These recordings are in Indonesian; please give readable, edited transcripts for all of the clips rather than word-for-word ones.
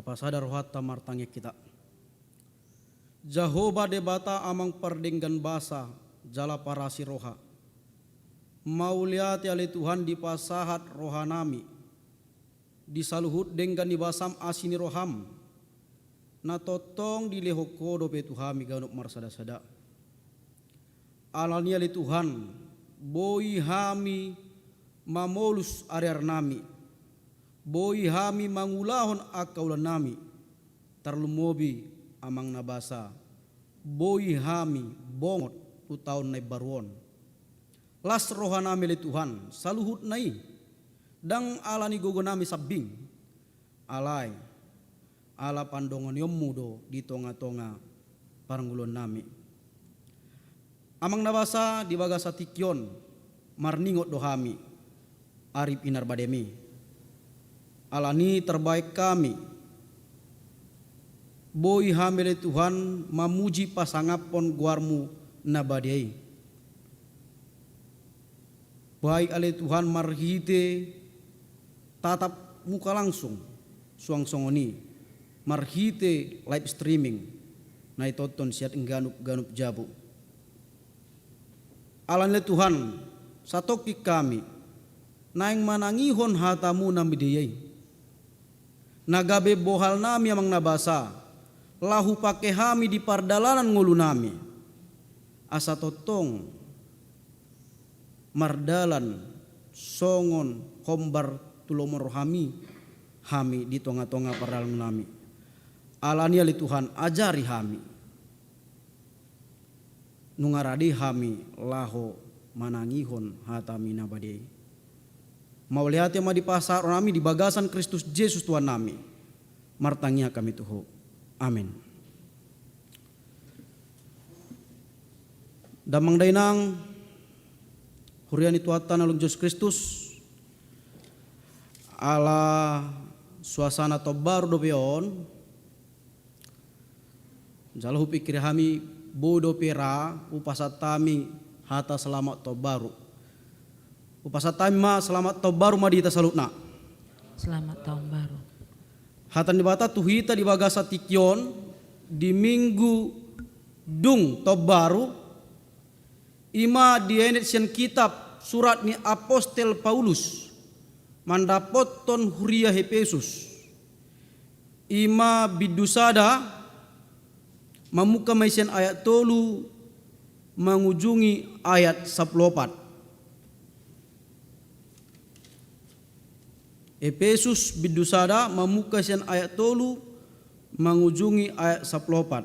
Pasada rohata martangnya kita. Jahoba debata amang perdenggan basa jala parasi roha. Mauliati ali Tuhan di pasahat rohanami. Disaluhut denggan di basam asini roham. Na totong di lehoko dope Tuhami ganup marsada-sada. Alani ali Tuhan boi hami mamolus arear nami. Boi hami mangulahon akaulan nami. Tarlumobi amang nabasa. Boi hami bongot utaun nai baruon. Las rohanami li Tuhan saluhut nai. Dang alani gogo nami sabing. Alai. Ala pandongon yom mudo di tonga-tonga paranggulon nami. Amang nabasa di bagasa tikyon marningot dohami. Arip inar bademi. Alani terbaik kami. Boi hamile Tuhan mamuji pasangapon guarmu nabadei. Baik ale Tuhan marhite tatap muka langsung suang songoni marhite live streaming nai tonton siat engganup jabu. Alani Tuhan satoki kami naing manangihon hatamu namidiyai. Nagabe bohal nami amang nabasa. Lahu pake hami di pardalanan ngulu nami. Asa totong. Mardalan. Songon. Kombar tulomor hami. Hami di tonga-tonga pardalan nami. Alani ali Tuhan ajari hami. Nungaradi hami laho manangihon hatami nabadei. Mau lihat yang di pasar nami di bagasan Kristus Yesus Tuhan nami. Martangnya kami Tuhan. Amin. Damang dainang huriani tuatan alung Yesus Kristus. Ala suasana tobar dobeon. Jalahu pikir kami bodo pera upasatami hata selamat tobaru. Upasatami ma selamat tahun baru ma dita salutna. Selamat tahun baru. Hatan dibata tuhita di bagasa tikyon di minggu dung tahun baru. Ima dienet sian kitab surat ni apostel Paulus mandapoton huria Efesus. Ima bidusada mamuka maisian ayat tolu mengujungi ayat 14. Efesus bidusada mamuka sian ayat tolu mengujungi ayat 14.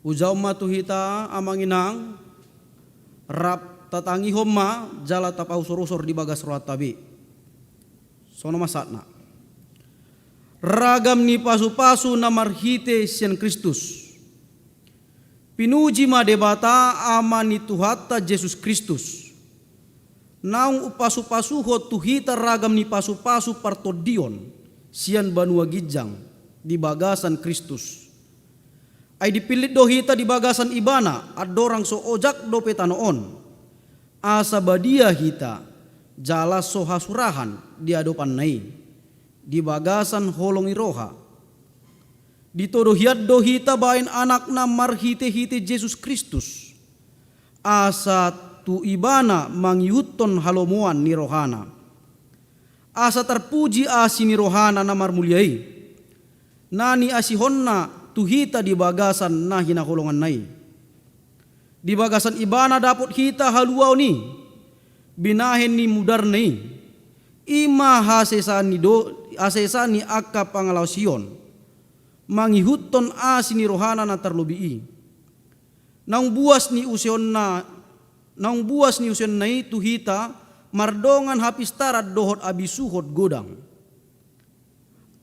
Ujau matuhita amanginang rap tatangi homa jala tapau sorosor di bagas rohat tabi. Sono masatna. Ragam ni pasu-pasu namarhite sian Kristus. Pinuji ma debata amani tuhata Yesus Kristus. Naung upasu-pasu ho tuhita ragam ni pasu-pasu partodion sian banua gijang di bagasan Kristus. Ay dipilit dohita di bagasan ibana adorang so ojak dope tanoon. Asa badia hita jala so hasurahan di adopan nai di bagasan holongi roha. Ditodohiat dohita bain anak na marhite-hite Yesus Kristus. Asa tu ibana mangyuton halomuan ni rohana. Asa terpuji asi ni rohana na marmuliai. Nani asihonna tuhita di bagasan na hinakulungan nai. Di bagasan ibana dapot hita haluaw ni. Binahen ni mudar nai. Ima hasesani akka pangalausion. Manghihuton asi ni rohana na terlubii. Nang buas ni usion nai tuhita mardongan hapistara dohot abisuhot godang.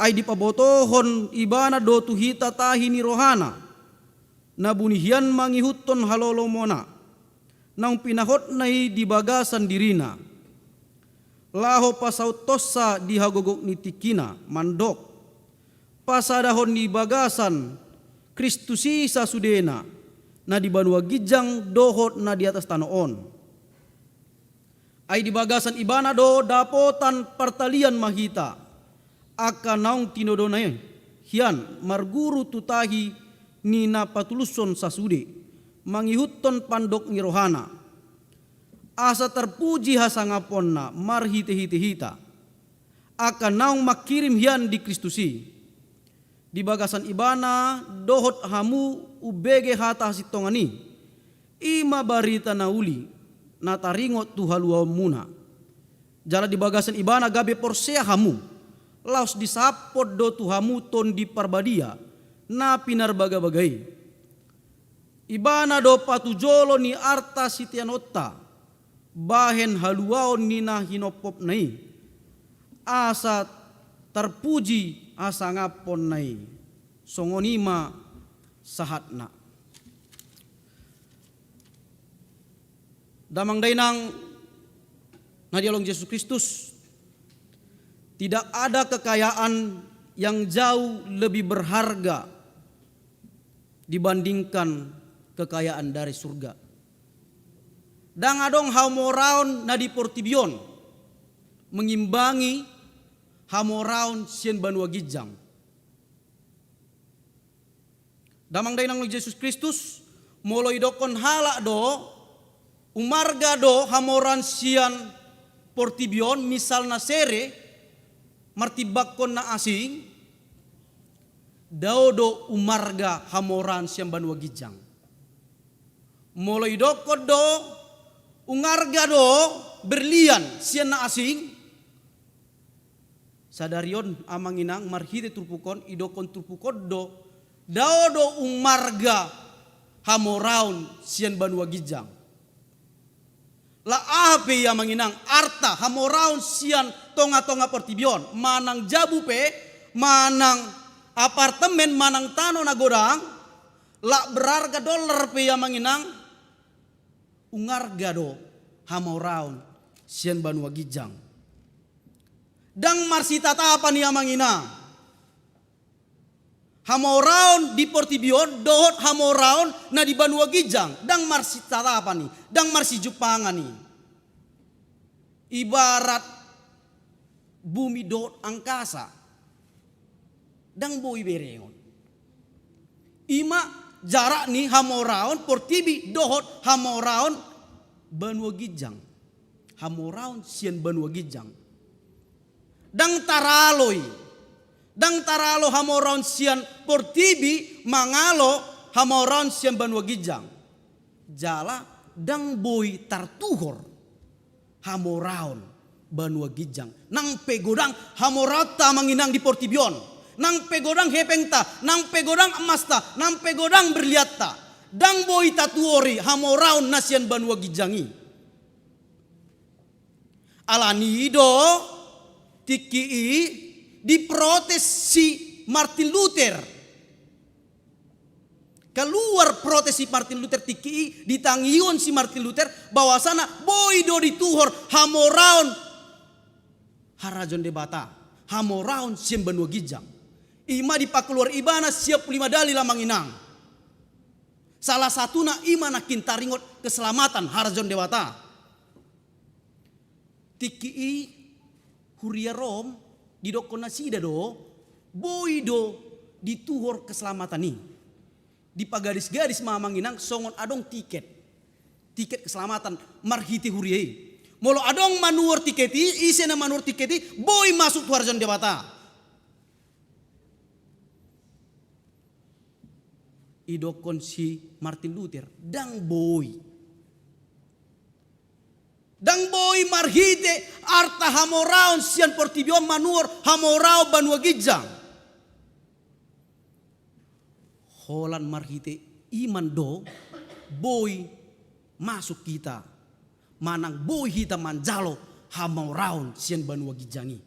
Ay dipabotohon ibana do tuhita tahi ni rohana. Nabunihian mangihuton halolomona. Nang pinahot nai di bagasan dirina. Laho pasautosa di hagogok ni tikina mandok. Pasadahon di bagasan Kristusisa sudena. Na di banua gijang dohot na di atas tanoon. Ay di bagasan ibana do dapotan pertalian mahita. Aka naung tinodonay hian marguru tutahi nina patuluson sasude mangihutton pandok ngirohana asa terpuji hasangaponna marhite-hite hita akan naung makirim hian di Kristusi di bagasan ibana dohot hamu ubege hata sitongani ima barita nauli nataringot tuhaluau muna jala di bagasan ibana gabe porsea hamu laos disapot do tuhamu ton di parbadia na pinar baga-bagai. Ibana do patujolo ni arta sitianotta bahen haluaon ni na hinopop nai. Asa terpuji asa ngapon nai. Songonima sahatna. Damang dainang nadialong Yesus Kristus. Tidak ada kekayaan yang jauh lebih berharga dibandingkan kekayaan dari surga. Dang adong hamoraon na di portibion mengimbangi hamoraon sien banua gijang. Damang dainang Yesus Kristus moloi dokon hala do umarga do hamoran sian portibion misalna sere martibakon na asing daudo umarga hamoran siyang banua gijang moloi dokod do ungarga do berlian siyan na asing sadarion amanginang marhite turpukon idokon turpukod do daudo umarga hamoraun siyan banua gijang la ape ya manginang arta hamoraun sian tonga-tonga portibion manang jabu pe manang apartemen manang tano na godang la berharga dolar pe ya manginang ungarga do hamoraun sian banua gijang dang marsita tapa ni ya manginang hamoraun di portibion dohot hamoraun na di banua gijang dang marsi tapa ni dang marsi jupangan ni ibarat bumi dohot angkasa dang boi bereon ima jarak ni hamoraun portibi dohot hamoraun banua gijang hamoraun sian banua gijang dang taralo hamoraun sian portibi mangalo hamoraun sian banua gijang jala dang boi tartuhor hamoraun banua gijang nang pegodang hamorata manginang di portibion nang pegodang hepengta nang pegodang emasta nang pegodang berliatta dang boi tatuori hamoraun nasian banua gijangi alani do tiki diprotes si Martin Luther keluar protes si Martin Luther tiki ditangiun si Martin Luther bahwasana boi do dituhor hamoraun harajon debata hamoraun siem banua gijang ima dipakeluar ibana siap 5 dalil manginang salah satuna ima nakin taringot keselamatan harajon debata tiki huria rom didokona sida do boido dituhor keselamatan ni di pagaris-garis mamanginang songon adong tiket keselamatan marhiti huriai molo adong manuor tiketi isena manuor tiketi boy masuk tuarjon debata idokon si Martin Luther dang boy marhite arta hamoraun sian portibion manuor hamorao banua gijang holan marhite iman do boy masuk kita manang boy hita manjalo hamoraun sian banua gijangi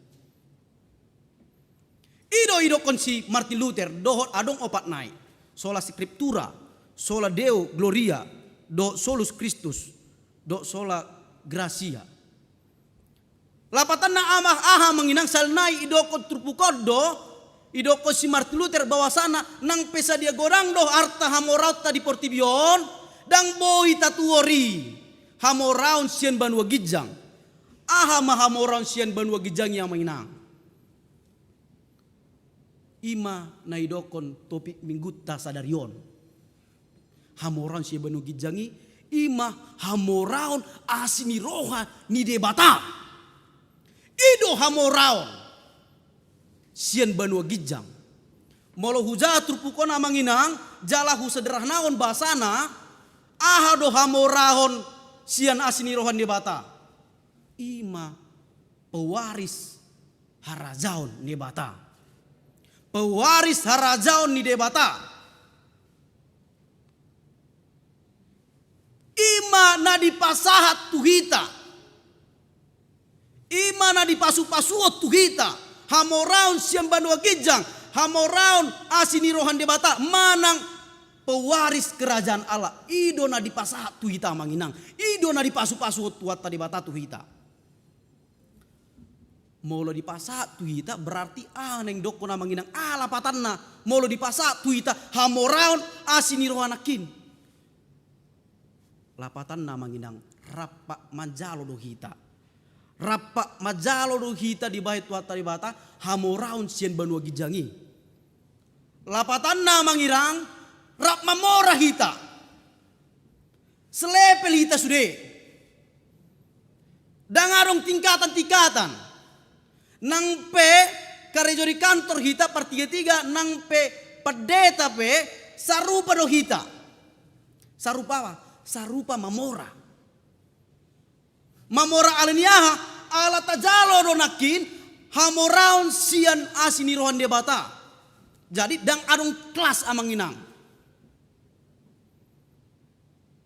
ido kon si Martin Luther dohot adong opat nai sola scriptura sola Deo gloria do solus Christus do sola gracia lapatan na amah aha menginang salnai idokon turpukod do idokon si Martin Luther bawasana nang pesa dia gorang do arta hamorauta di portibion dang boy tatuori hamoraun sian banua gijang aha mahamoraun sian banua gijang yang menginang Ima naidokon topik minggutta sadarion. Hamoraon si banu gijangi ima hamoraon asini roha ni debata. Ido hamoraon sian banu gijang. Molo huja trupukona manginang jalahu sederhanaon basana ahado hamoraon sian asini rohan debata. Ima pewaris harajaon ni bata. Pewaris harajaon ni debata. Ima na dipasahat tuhita. Ima na dipasu-pasuot tuhita. Hamoraon siam banua gijang. Hamoraon asini rohan debata. Manang pewaris kerajaan Allah. Ido na dipasahat tuhita manginang. Ido na dipasu-pasuot tuata debata tuhita. Molo dipasahat tuhita berarti aneng doko na manginang alapatanna. Molo dipasahat tuhita hamoraon asini rohanakin. Lapatan na manginang rapa majalo do hita. Rapa majalo do hita di bait tuata di bata hamoraon sian banua gijangi. Lapatan na mangirang rap mamora hita. Selepel hita sude. Dangarong tingkatan-tingkatan. Nang pe karejo di kantor hita per 3 nang pe pedeta pe sarupa do hita. Sarupa apa? Sarupa mamora. Mamora alaniaha ala tajalo do nakin hamoraon sian asini rohan debata. Jadi dang adong kelas amanginang.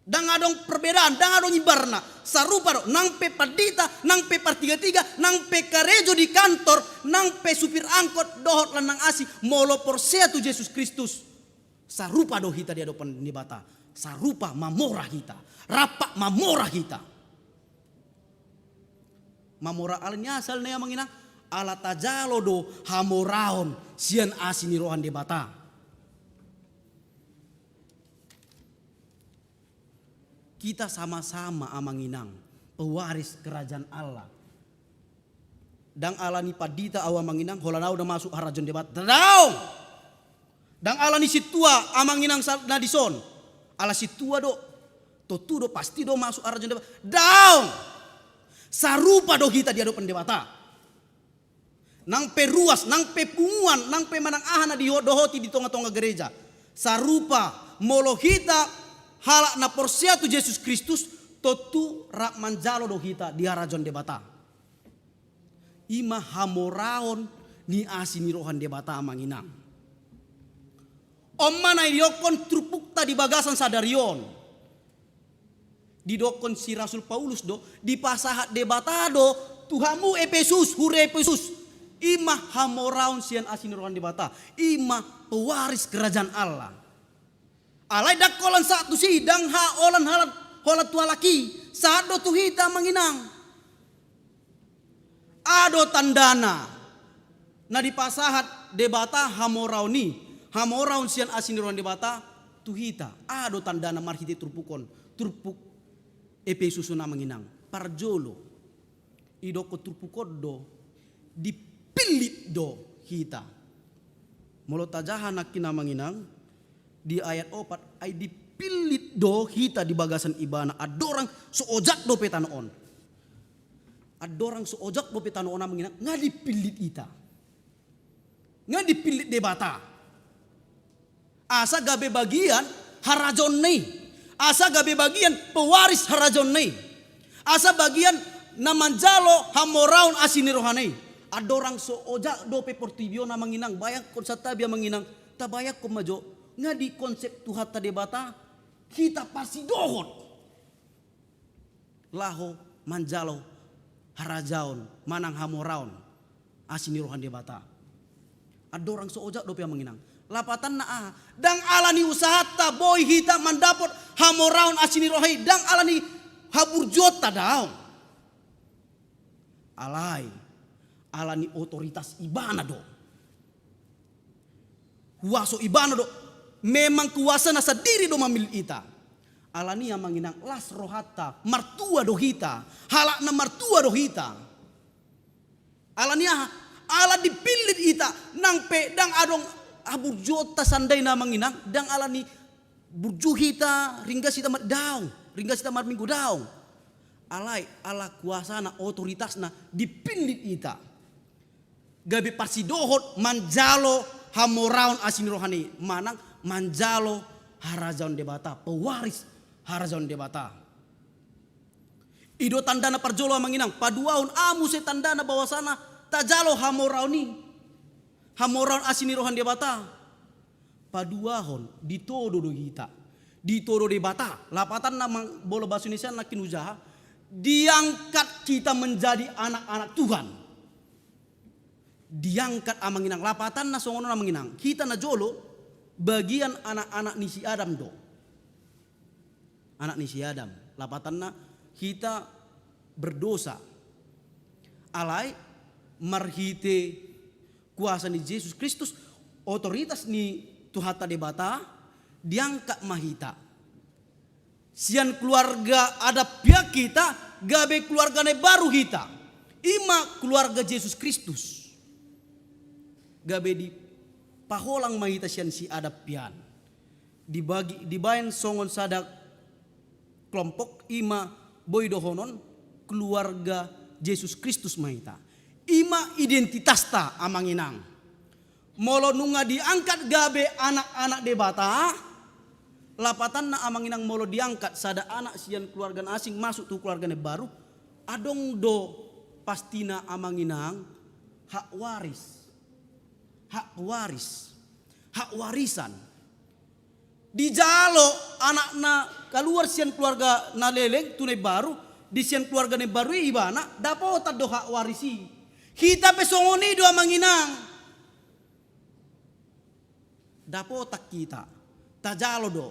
Dang adong perbedaan, dang adong ibarna. Sarupa do, nang pe padita, nang pe par 3 nang pe karejo di kantor, nang pe supir angkot dohot lanang asi, molo porsea tu Yesus Kristus. Sarupa do hita dia do penibata. Sarupa mamora hita, rapak mamora hita. Mamora alnya asal nea mangina ala tajalo do hamoraon sian asini rohan debata. Kita sama-sama amanginang pewaris kerajaan Allah. Dang alani padita awa manginang holanau udah masuk harajon debat. Daung. Dang alani situa amanginang nadison. Ala situa do totu do pasti do masuk harajon debat. Daung. Sarupa do kita dia do pendebata. Nang peruas, nang pepunguan, nang pemanang ahana di dohoti di tonga-tonga gereja. Sarupa molo hita halak na porsia tu Yesus Kristus totu rak manjalo do hita di harajon debata. Ima hamoraon ni asini rohan debata amanginang. Omma na idiokon trupukta di bagasan sadarion. Didokon si Rasul Paulus do di pasahat debata do Tuhamu Efesus hure Efesus. Ima hamoraon sian asini rohan debata. Ima pewaris kerajaan Allah. Alai dakolan satu sidang ha olan holat tua laki sado tuhita manginang. Ado tandana na dipasahat debata hamoraoni hamoraon sian asini rohan debata tuhita. Ado tandana marhiti turpukon turpuk epesusuna manginang parjolo idoko turpukodo dipilit do hita. Molo tajahan nakina manginang di ayat 4 ay dipilit do hita di bagasan ibana adorang soojak do petanoon. Adorang soojak do petanoon na menginang nga dipilit ita. Nga dipilit debata. Asa gabe bagian harajon nei. Asa gabe bagian pewaris harajon nei. Asa bagian namanjalo hamoraon asini rohanei. Adorang soojak do pe portibio na menginang bayak kon satabia menginang tabayak ko majo. Nga di konsep Tuhan debata kita pasti dohot laho manjalo harajaon manang hamoraon asini rohan debata adorang soojak dope menginang lapatan na dang alani usahata boy hita mandapot hamoraon asini rohai dang alani haburjota daong alani otoritas ibana do huaso ibana do memang kuasa nasa diri do mamil ita. Alani yang manginang las rohata martua do hita. Halak na martua do hita. Alani ala dipilit ita nang pedang adong aburjota sandai na manginang dang ala ni burjuhita ringga sita daw ringga sita minggu daw alai ala kuasa na otoritas na dipilit ita gabi parsidohot manjalo hamoraun asin rohani manang manjalo harajaun debata pewaris harajaun debata ido tandana parjolo manginang paduaun amu se tandana bawasana tajalo hamorauni hamoraun asini rohan debata paduahon ditodo do hita ditodo debata lapatan nama bolo bahasa Indonesia nakin usaha diangkat kita menjadi anak-anak Tuhan diangkat amanginang lapatan na songono amanginang kita na jolo bagian anak-anak nisi Adam do anak nisi Adam lapatan na kita berdosa alai marhite kuasa ni Yesus Kristus otoritas ni Tuhan debata diangkat mahita sian keluarga ada pihak kita gabe keluarga ne baru kita ima keluarga Yesus Kristus gabe di paholang mahita sian si ada pian dibagi dibayan songon sadak kelompok ima boy dohonon keluarga Yesus Kristus mahita ima identitas ta amanginang molo nunga diangkat gabe anak-anak debata lapatan na amanginang molo diangkat sada anak sian keluarga asing masuk tu keluarga baru adong do pastina amanginang hak warisan dijalo anakna keluar sian keluarga na leleng tunai baru di sian keluarga baru ibana dapat do hak warisi kita pesongoni do amanginang dapotak kita tajalo do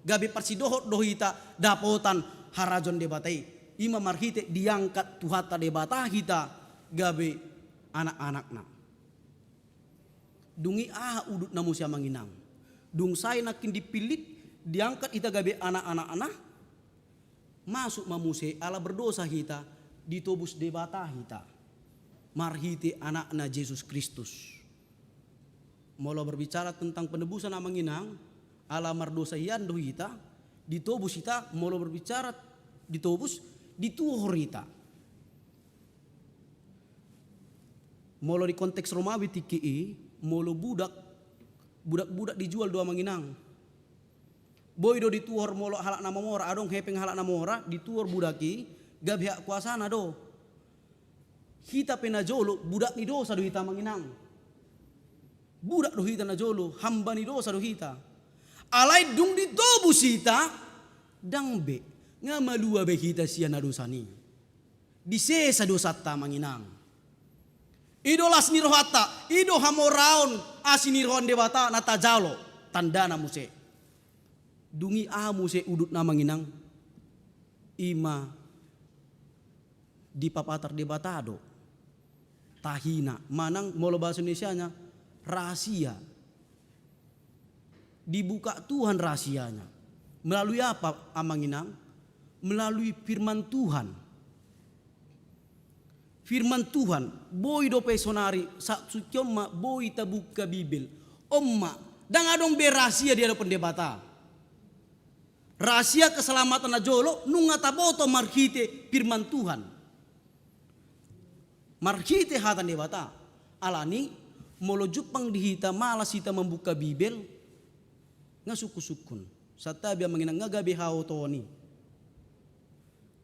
gabi parsidohot do hita dapotan harajon debatai ima marhite diangkat tuhata debata hita gabi anak-anakna dungi udut namu sia manginang dung saya nakin dipilit diangkat ita gabi anak-anak masuk mamuse ala berdosa hita ditobus debata hita marhite anakna Yesus Kristus molo berbicara tentang penebusan amanginang ala mardosa hian do hita ditobus hita molo berbicara ditobus dituhor hita molo di konteks Romawi tiki molo budak dijual do amanginang boy do dituhor molo halak nama mora adong hepeng halak nama mora dituhor budaki gabi hak kuasana do hita pena jolo budak ni dosa do hita manginang budak do hita na jolo hamba ni dosa do hita alai dung ditobus hita dang be nga malua be hita sia na dosani disesa dosa ta manginang idolas ni rohata ido hamoraon asini rohon debata na tajalo tandana muse dungi muse udut na manginang ima di papatar debatado tahina manang molo bahasa Indonesia nya rahasia dibuka Tuhan rahasianya melalui apa amanginang melalui firman Tuhan boy do pesonari saksukyoma boy tabuka Bibel omma dang adong berahasia dia do pendebata rahasia keselamatan najolo nunga taboto marhite firman Tuhan marhite hatan debata alani molo jupang dihita malas hita membuka Bibel nga suku-sukun satabi manginang nga gabi hao toni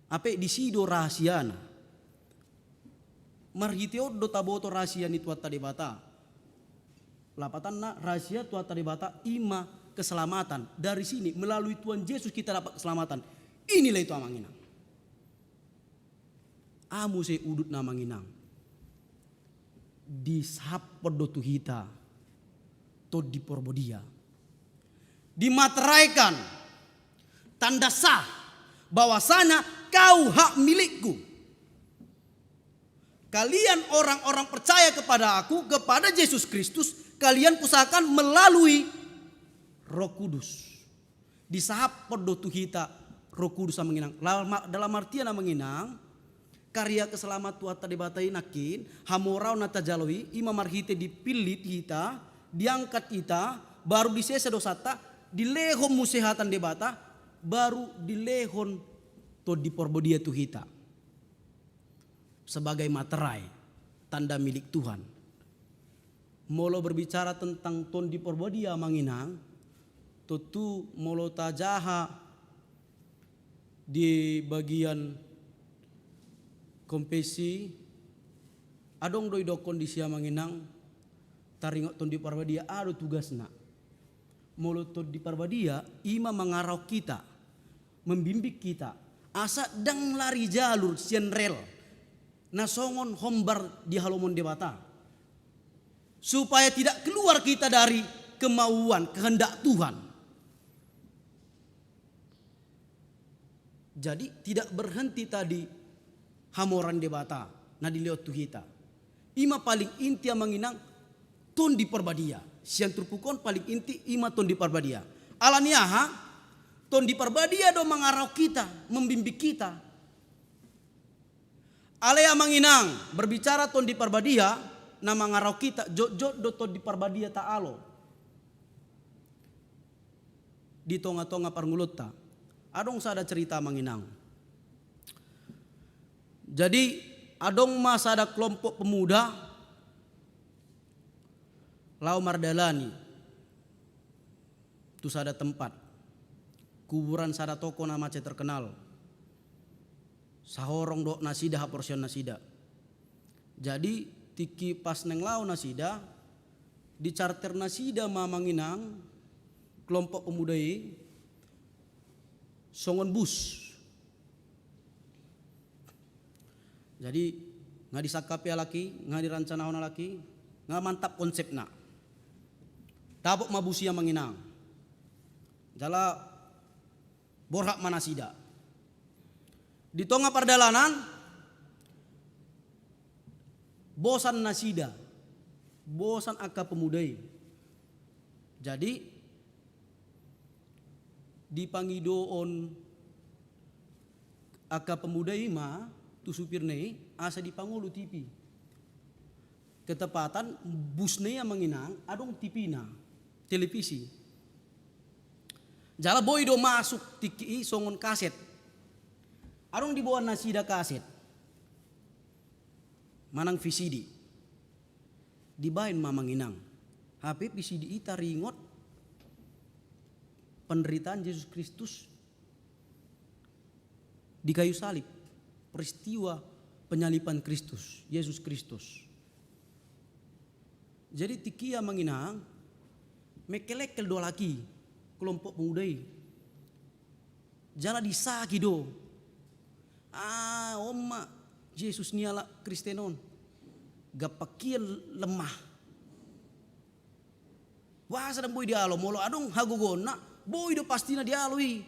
ape disido rahasiana marhiteo do taboto rahasia ni tuata debata lapatan na rahasia tuata debata ima keselamatan dari sini melalui Tuhan Yesus kita dapat keselamatan inilah itu amanginang amu se udut na manginang disapod do tuhita to di porbodia dimateraikan tanda sah bahwasanya kau hak milikku kalian orang-orang percaya kepada aku kepada Yesus Kristus kalian kusakan melalui Roh Kudus disapod do tuhita Roh Kudus menginang dalam artian menginang karya keselamat tuata debatai nakin, hamorau nata jaloi, ima marhite dipilit hita, diangkat hita, baru disesa dosata, dilehon musehatan debata, baru dilehon to diporbodia tu hita. Sebagai materai, tanda milik Tuhan. Molo berbicara tentang ton diporbodia manginang, tutu molo tajaha di bagian kompesi adong doido kondisi manginang taringok ton di parbadia ado tugasna molo ton di parbadia ima mengarau kita membimbing kita asa dang lari jalur sian rel nasongon hombar di halomon debata supaya tidak keluar kita dari kemauan kehendak Tuhan. Jadi tidak berhenti tadi hamoran debata na diliot tuhita. Ima paling inti yang menginang ton di perbadia. Siang terpukon paling inti ima ton di perbadia. Alaniaha ton di perbadia do mengarau kita, membimbing kita. Alea menginang berbicara ton di perbadia na mengarau kita jod do ton di perbadia ta'alo. Di tonga-tonga parngulutta. Adong sada cerita menginang. Jadi adong masa ada kelompok pemuda lau mardalani tu sada tempat kuburan sada toko nama terkenal sahorong do nasida haporsion nasida. Jadi tiki pas neng lau nasida di charter nasida mamanginang kelompok pemuda songon bus. Jadi nggak disakapi laki, nggak dirancanawan laki, nggak mantap konsepna. Tabok mabusia menginang. Jala borhak manasida. Di tonga perdalanan bosan nasida, bosan aka pemudai. Jadi dipangidoon aka pemudai ma tu supir ne asa dipangulu TV. Ketepatan bus ne yang menginang adong TV na televisi. Jala boy do masuk tiki songon kaset. Adong dibawa nasida kaset. Manang VCD. Dibain mamanginang. HP VCD ita ringot penderitaan Yesus Kristus di kayu salib. Peristiwa penyalipan Kristus, Yesus Kristus. Jadi tikia menginang mekelekel do laki kelompok pemudai. Jala disaki do. Oma Yesus niala Kristenon. Gapakian lemah. Wah sadang boy dialo molo adong hagogona boy do pastina dialui.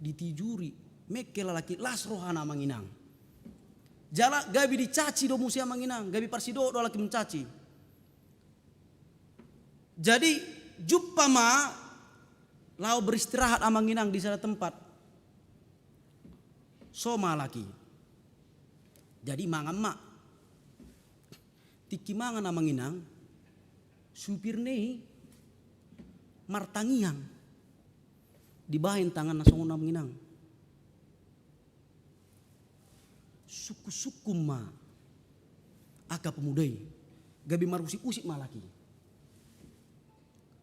Ditijuri mekel laki las rohana manginang. Jala gabi dicaci do musia manginang, gabi parsido do laki mencaci. Jadi juppa ma lau beristirahat amanginang di sana tempat. Soma laki. Jadi mangan mak. Tiki mangan amanginang supir nei martangiang. Dibahin tangan nasongon amanginang. Suku-suku ma aka pemudai gabi marusik-usik malaki.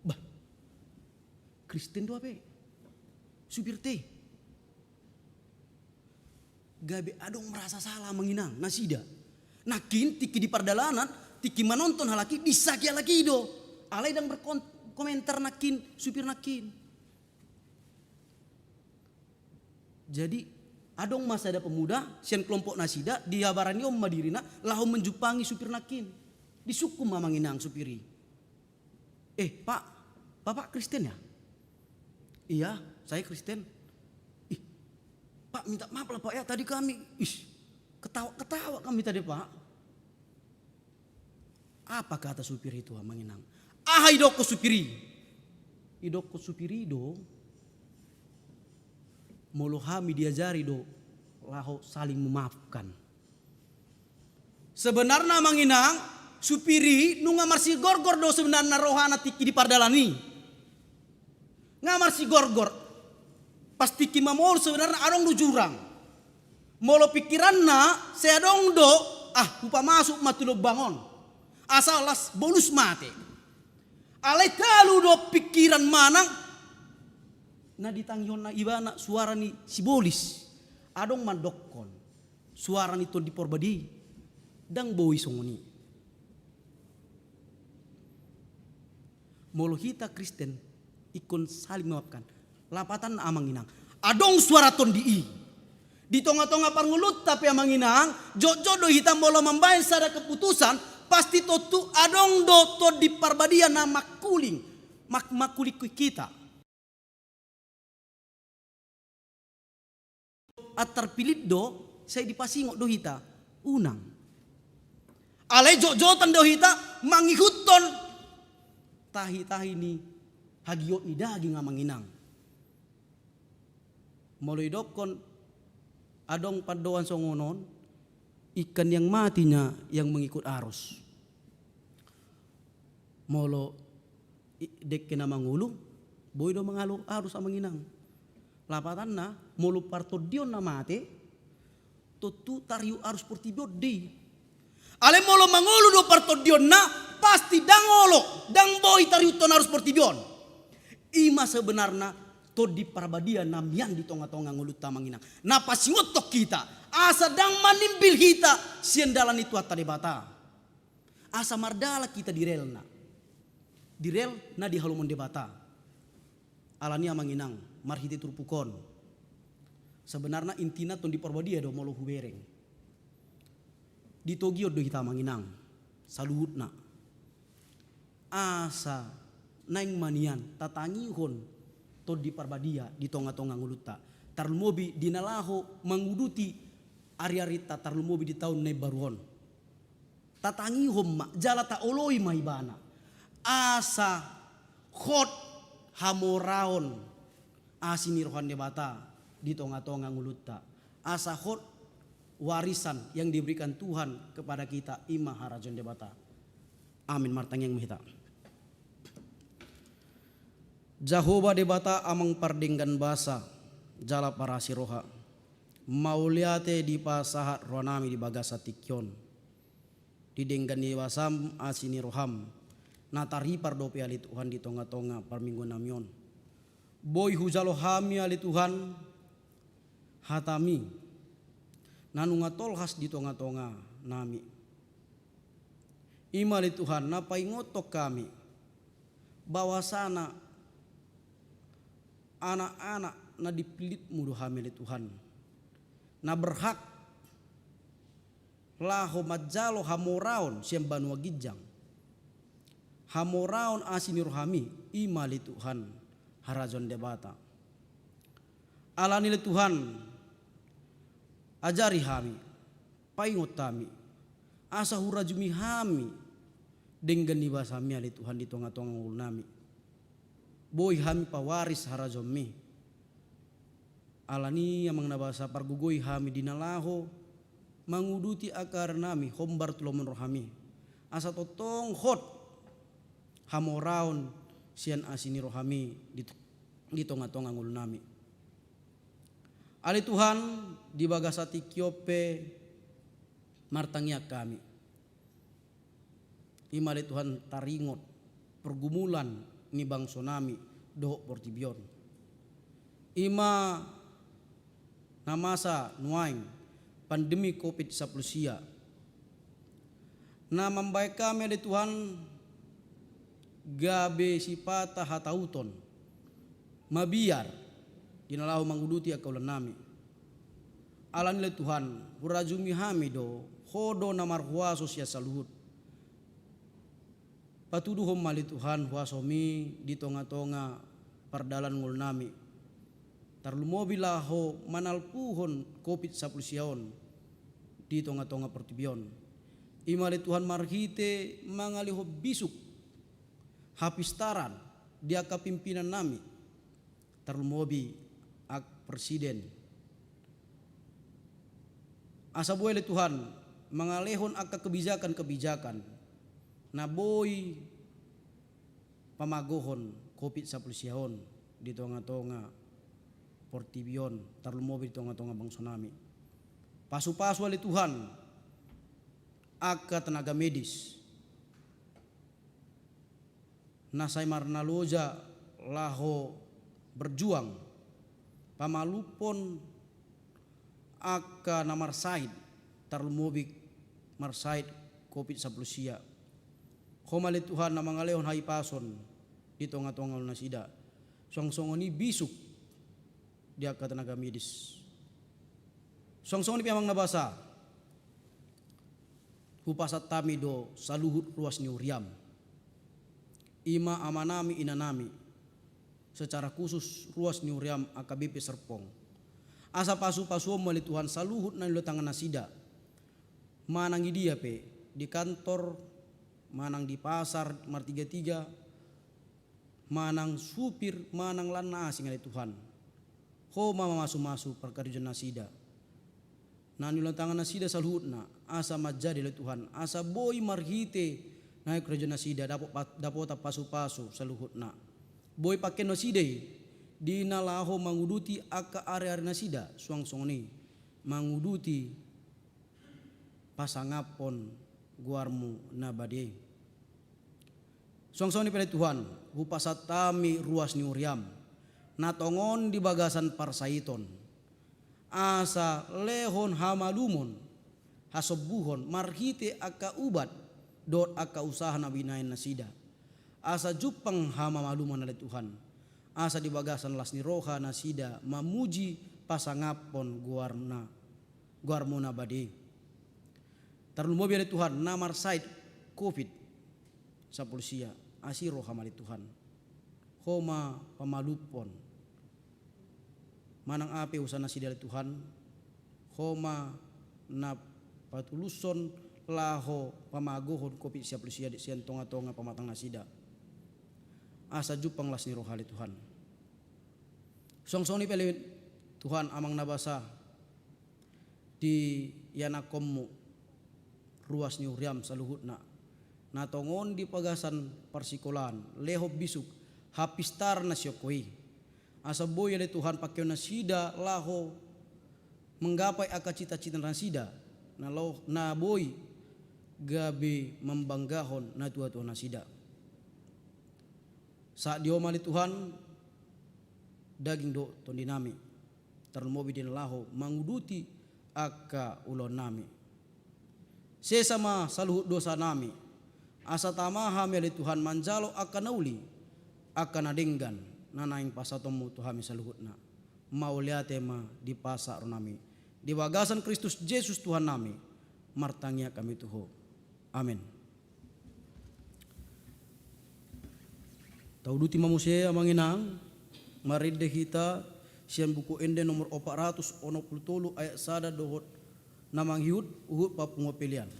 Bah Kristen do apa? Supir teh gabi adong merasa salah menginang nasida. Nakin tiki di perdalanan tiki menonton halaki disaki laki do. Alai dan berkomentar nakin supir nakin. Jadi adong masa ada pemuda sian kelompok nasida dihabarani om madirina lahu menjupangi supir nakin. Disukum mamanginang supiri. Pak, Bapak Kristen ya? Iya, saya Kristen. Pak minta maaf lah Pak ya tadi kami ketawa kami tadi Pak. Apa kata supir itu manginang? Idoko supiri. Idoko supiri do. Molohami diajari do laho saling memaafkan. Sebenarnya manginang supiri nu ngamar si gorgor do sebenarnya rohana tiki di pardalani. Ngamar si gorgor pasti ki mamol sebenarnya adong du jurang. Molo pikiranna saya dong do upa masuk matulo bangon. Asalas bonus mate. Ale talu do pikiran manang na ditangyon na ibana suara ni si bolis. Adong mandokon. Suara ni to di porbadi. Dang boi songoni. Molo hita Kristen ikon saling memaafkan. Lapatan amang inang. Adong suara ton di Di tonga-tonga pangulut tapi amang inang. Jojo hita molo membayar sada keputusan. Pasti totu adong do to di parbadia na makuling. Makulik kita. At terpilih do saya dipasingok do hita. Unang. Ale jojotan do hita mangihuton tahi-tahi ni hagio idagi nga manginang. Moloy dokon adong padoan songonon ikan yang matinya yang mengikut arus. Molo dek kena mangulu boy do mangalu arus ang manginang. Lapatan na molo parto dion na mate totu tariu arus portibio di. Ale molo mangolo do partodion na pasti dangolo dang boy tariuton harus portibion. Ima sebenarnya to di parbadia namian di tonga-tonga ngulut tamanginang. Na pasingotok kita asa dang manimbil kita siendalan itu atta debata. Asa mardala kita di rel na. Di rel na di halumon debata. Alania manginang marhiti turpukon. Sebenarnya intina ton di parbadia do molo hubereng. Di Tokyo do hita manginang saluhutna asa naing manian tatangihon to di parbadia di tonga-tonga nguluta tarlumobi dinalaho manguduti ari-ari tarlumobi di tahun nai baruhon tatangihon ma jala ta oloi maibana asa hot hamoraon asini rohan debata di tonga-tonga nguluta asa hot warisan yang diberikan Tuhan kepada kita ima harajon debata. Amin martang yang mihita. Jehovah debata amang pardinggan basa jala para siroha. Mauliate di pasahat ronami di bagasa tikyon. Didenggan di wasam asini roham. Natari pardope ali Tuhan di tonga-tonga parminggu namion. Boy hujalo hami ali Tuhan hatami. Nanunga tolhas di tonga-tonga nami. Imali Tuhan napai ngotok kami. Bawasana anak-anak na dipilit mudu hamili Tuhan. Na berhak laho majalo hamoraon siyang banua gijang. Hamoraon asini rohami imali Tuhan harajon debata. Alanili Tuhan ajari hami, paingot kami, asa hurajumi hami, dengan nibasa mi ali Tuhan di tonga-tonga ngul nami. Boy hami pawaris harajomi. Alani yang nabasa pargugoi hami dinalaho, manguduti akar nami, hombar tulomon rohami. Asa totong hot, hamoraon sian asini rohami di tonga-tonga ngul nami. Ali Tuhan di bagasati kiope martangnya kami. Imali Tuhan taringot pergumulan ni bangso nami dohok portibion. Ima namasa nuaing pandemi COVID-19 sia. Na membaik kami ali Tuhan gabe sipata hatauton mabiar dinalahu manguduti akaulan nami. Alan le Tuhan hurajumi hamido hodo namar huaso sia saluhut. Patuduhom mali Tuhan huasomi di tonga-tonga pardalan ngul nami. Tarlumobilaho manalpuhon COVID-19 siaon di tonga-tonga pertibion. Imali Tuhan marhite mangaliho bisuk hapistaran dia kapimpinan nami. Tarlumobi ak presiden Asa boleh Tuhan mengalehon aka kebijakan-kebijakan na boy pamagohon COVID-19 di tonga-tonga Portibion tarlumobi di tonga-tonga bang tsunami. Pasu-pasu oleh Tuhan aka tenaga medis nasai marnaloja laho berjuang pamalupon aka namar said tarlumobik marsaid COVID-19 homale Tuhan na mangalehon hai pason di tonga-tonga nasida song-song ni bisuk dia ka tenaga medis song-song ni piamang nabasa hupasat tamido saluhut ruas ni uriam ima amanami inanami secara khusus ruas ni uriam AKBP Serpong asa pasu-pasu mali Tuhan saluhut na ilo tangan nasida manang dia pe di kantor manang di pasar mar 33 manang supir manang lana asing ali Tuhan ho mama masu-masu perkarjuan nasida na ilo tangan nasida saluhut na asa majadi ali Tuhan asa boy marhite na kerajaan nasida dapot pasu-pasu saluhut na boy pakai nasida di nalaho manguduti aka area nasida suang-suang ni manguduti pasangapon guarmu nabade suang-suang ni pada Tuhan hupasatami ruas ni uriam natongon di bagasan parsaiton asa lehon hamalumon hasobuhon marhite aka ubat dot aka usaha nabinain nasida asa jupang hama maluman oleh Tuhan asa di bagasan lasni roha nasida mamuji pasangapon guarmona bade tarlumobi oleh Tuhan namar said COVID-19 asiro hamali Tuhan homa pamalupon manang ape usaha nasida oleh Tuhan homa na patuluson laho pamagohon COVID-19 di sian tonga-tonga pamatang nasida asa jupang lasni rohali Tuhan song-song ni pele Tuhan amang nabasa di yanakommu ruas ni uriam saluhutna natongon di pagasan persikolan leho bisuk hapistar na syokoi asa boy oleh Tuhan pakyo nasida laho menggapai aka cita-cita nasida na boy gabi membanggahon na tua-tua nasida saat diomali Tuhan daging do tondinami termobi din laho manguduti aka ulon nami sesama saluhut dosa nami asa tamaha meli Tuhan manjalo aka nauli aka nadenggan nanaing pasatomu Tuhan saluhutna mauliate ma di pasar nami di bagasan Kristus Yesus Tuhan nami martangnya kami tuho amin. Tauduti mamusia manginang maride kita sian buku ende nomor 463 ayat sada dohot namang hiut uhut papungopelian.